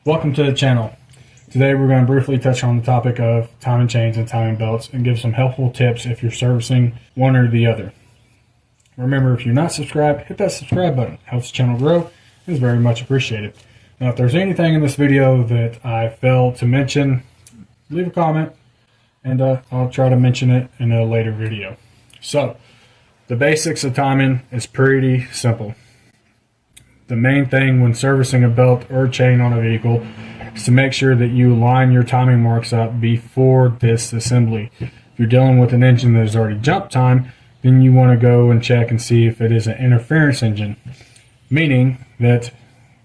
Welcome to the channel. Today we're going to briefly touch on the topic of timing chains and timing belts and give some helpful tips if you're servicing one or the other. Remember, if you're not subscribed, hit that subscribe button. It helps the channel grow and is very much appreciated. Now, if there's anything in this video that I failed to mention, leave a comment and I'll try to mention it in a later video. So, the basics of timing is pretty simple. The main thing when servicing a belt or a chain on a vehicle is to make sure that you line your timing marks up before this assembly. If you're dealing with an engine that has already jumped time, then you want to go and check and see if it is an interference engine, meaning that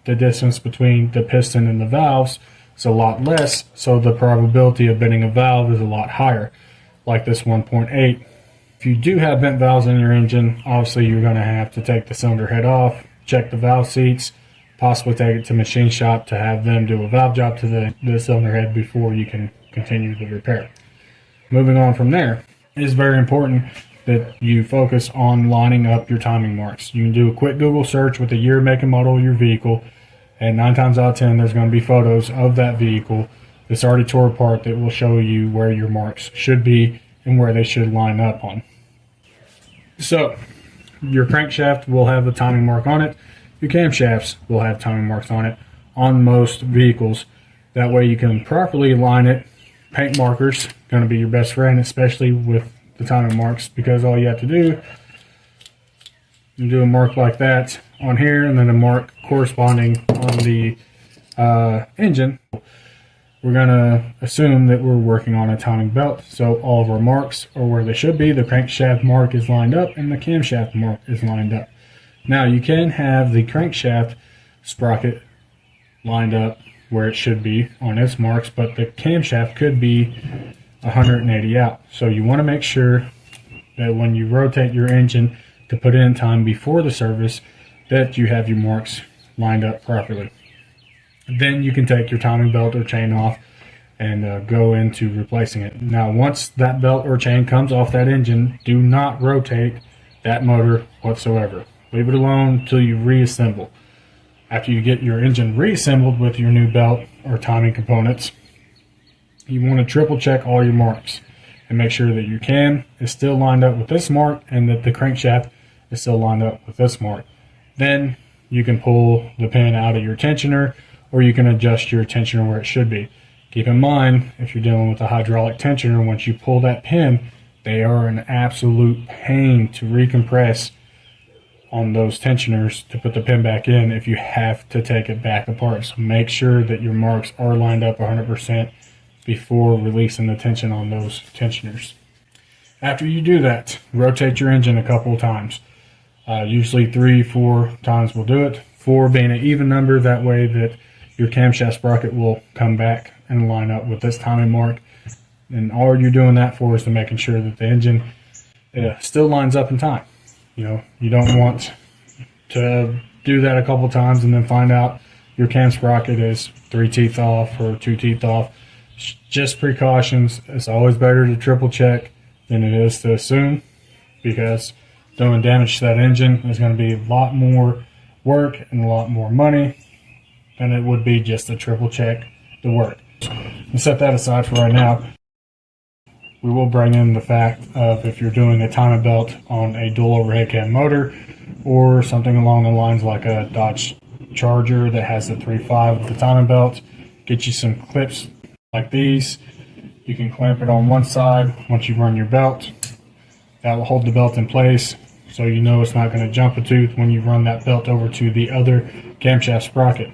the distance between the piston and the valves is a lot less, so the probability of bending a valve is a lot higher, like this 1.8. If you do have bent valves in your engine, obviously you're going to have to take the cylinder head off, check the valve seats, possibly take it to machine shop to have them do a valve job to the cylinder head before you can continue the repair. Moving on from there, it is very important that you focus on lining up your timing marks. You can do a quick Google search with the year, make, and model of your vehicle, and 9 times out of 10 there's going to be photos of that vehicle that's already tore apart that will show you where your marks should be and where they should line up on. So, your crankshaft will have a timing mark on it. Your camshafts will have timing marks on it on most vehicles. That way you can properly line it. Paint markers going to be your best friend, especially with the timing marks, because all you have to do is do a mark like that on here and then a mark corresponding on the engine. We're going to assume that we're working on a timing belt, so all of our marks are where they should be. The crankshaft mark is lined up and the camshaft mark is lined up. Now you can have the crankshaft sprocket lined up where it should be on its marks, but the camshaft could be 180 out. So you want to make sure that when you rotate your engine to put it in time before the service, that you have your marks lined up properly. Then you can take your timing belt or chain off and go into replacing it. Now, once that belt or chain comes off that engine, do not rotate that motor whatsoever. Leave it alone until you reassemble. After you get your engine reassembled with your new belt or timing components, you want to triple check all your marks and make sure that your cam is still lined up with this mark and that the crankshaft is still lined up with this mark. Then you can pull the pin out of your tensioner, or you can adjust your tensioner where it should be. Keep in mind, if you're dealing with a hydraulic tensioner, once you pull that pin, they are an absolute pain to recompress on those tensioners to put the pin back in if you have to take it back apart. So make sure that your marks are lined up 100% before releasing the tension on those tensioners. After you do that, rotate your engine a couple of times. Usually 3-4 times will do it. 4 being an even number, that way that your camshaft sprocket will come back and line up with this timing mark. And all you're doing that for is to making sure that the engine still lines up in time. You know, you don't want to do that a couple times and then find out your cam sprocket is 3 teeth off or 2 teeth off. Just precautions. It's always better to triple check than it is to assume, because doing damage to that engine is going to be a lot more work and a lot more money than it would be just to triple check the work. And set that aside for right now. We will bring in the fact of if you're doing a timing belt on a dual overhead cam motor or something along the lines like a Dodge Charger that has the 3.5 with the timing belt, get you some clips like these. You can clamp it on one side once you run your belt. That will hold the belt in place, so you know it's not going to jump a tooth when you run that belt over to the other camshaft sprocket.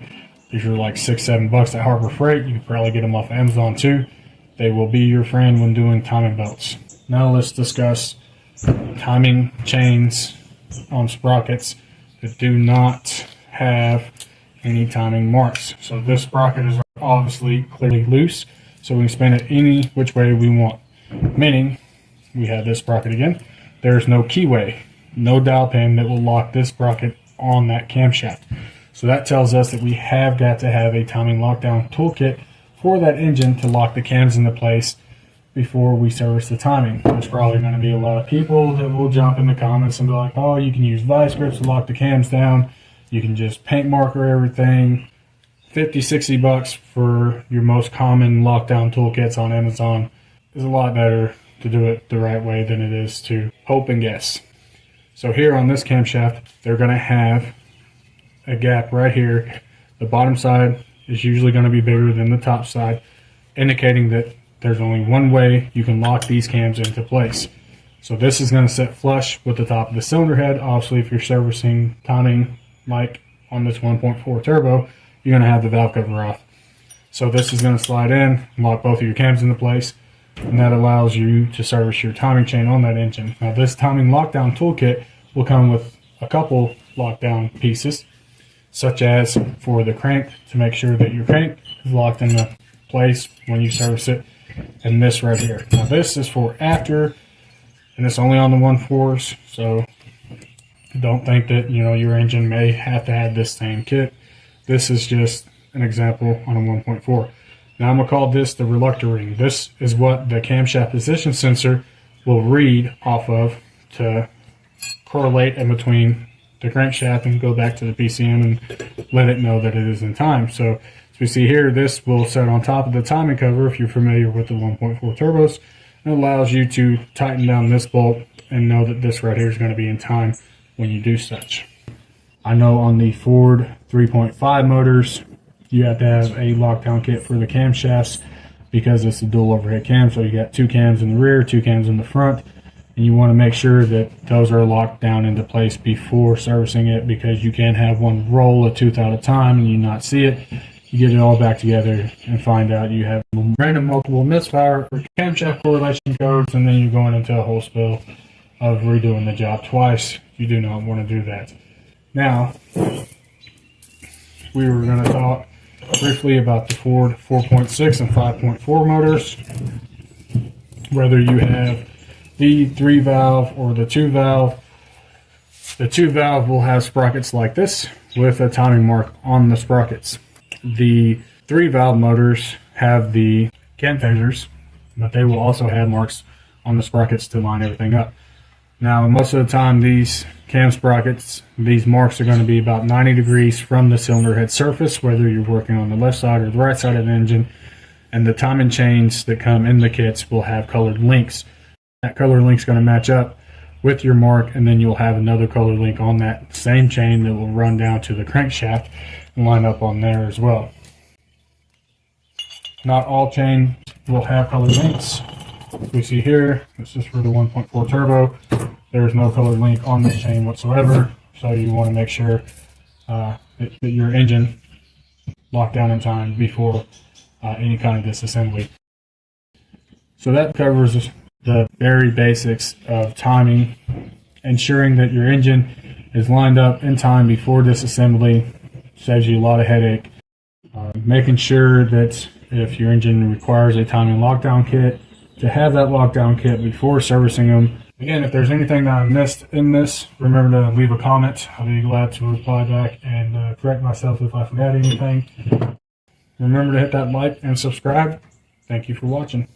These are like $6-7 at Harbor Freight. You can probably get them off Amazon too. They will be your friend when doing timing belts. Now let's discuss timing chains on sprockets that do not have any timing marks. So this sprocket is obviously clearly loose, so we can spin it any which way we want. Meaning, we have this sprocket again. There's no keyway, no dowel pin that will lock this sprocket on that camshaft. So that tells us that we have got to have a timing lockdown toolkit for that engine to lock the cams into place before we service the timing. There's probably going to be a lot of people that will jump in the comments and be like, oh, you can use vice grips to lock the cams down. You can just paint marker everything. $50-$60 for your most common lockdown toolkits on Amazon is a lot better to do it the right way than it is to hope and guess. So here on this camshaft, they're going to have a gap right here. The bottom side is usually going to be bigger than the top side, indicating that there's only one way you can lock these cams into place. So this is going to sit flush with the top of the cylinder head. Obviously, if you're servicing timing like on this 1.4 turbo, you're going to have the valve cover off. So this is going to slide in and lock both of your cams into place, and that allows you to service your timing chain on that engine. Now this timing lockdown toolkit will come with a couple lockdown pieces, such as for the crank to make sure that your crank is locked into place when you service it, and this right here. Now this is for after, and it's only on the 1.4s, so don't think that your engine may have to have this same kit. This is just an example on a 1.4. Now I'm going to call this the reluctor ring. This is what the camshaft position sensor will read off of to correlate in between the crankshaft and go back to the PCM and let it know that it is in time. So as we see here, this will set on top of the timing cover if you're familiar with the 1.4 turbos. It allows you to tighten down this bolt and know that this right here is going to be in time when you do such. I know on the Ford 3.5 motors, you have to have a lockdown kit for the camshafts because it's a dual overhead cam. So you got two cams in the rear, two cams in the front, and you want to make sure that those are locked down into place before servicing it, because you can have one roll a tooth at a time and you not see it. You get it all back together and find out you have random multiple misfire or camshaft correlation codes, and then you're going into a whole spill of redoing the job twice. You do not want to do that. Now, we were going to talk briefly about the Ford 4.6 and 5.4 motors. Whether you have the 3-valve or the 2-valve, the 2-valve will have sprockets like this with a timing mark on the sprockets. The 3-valve motors have the cam phasers, but they will also have marks on the sprockets to line everything up. Now, most of the time, these cam sprockets, these marks are going to be about 90 degrees from the cylinder head surface, whether you're working on the left side or the right side of the engine. And the timing chains that come in the kits will have colored links. That color link is going to match up with your mark, and then you'll have another color link on that same chain that will run down to the crankshaft and line up on there as well. Not all chains will have color links. We see here, this is for the 1.4 turbo. There's no color link on this chain whatsoever, so you want to make sure that your engine locked down in time before any kind of disassembly. So that covers the very basics of timing, ensuring that your engine is lined up in time before disassembly. Saves you a lot of headache. Making sure that if your engine requires a timing lockdown kit, to have that lockdown kit before servicing them. Again, if there's anything that I missed in this, remember to leave a comment. I'll be glad to reply back and correct myself if I forgot anything. Remember to hit that like and subscribe. Thank you for watching.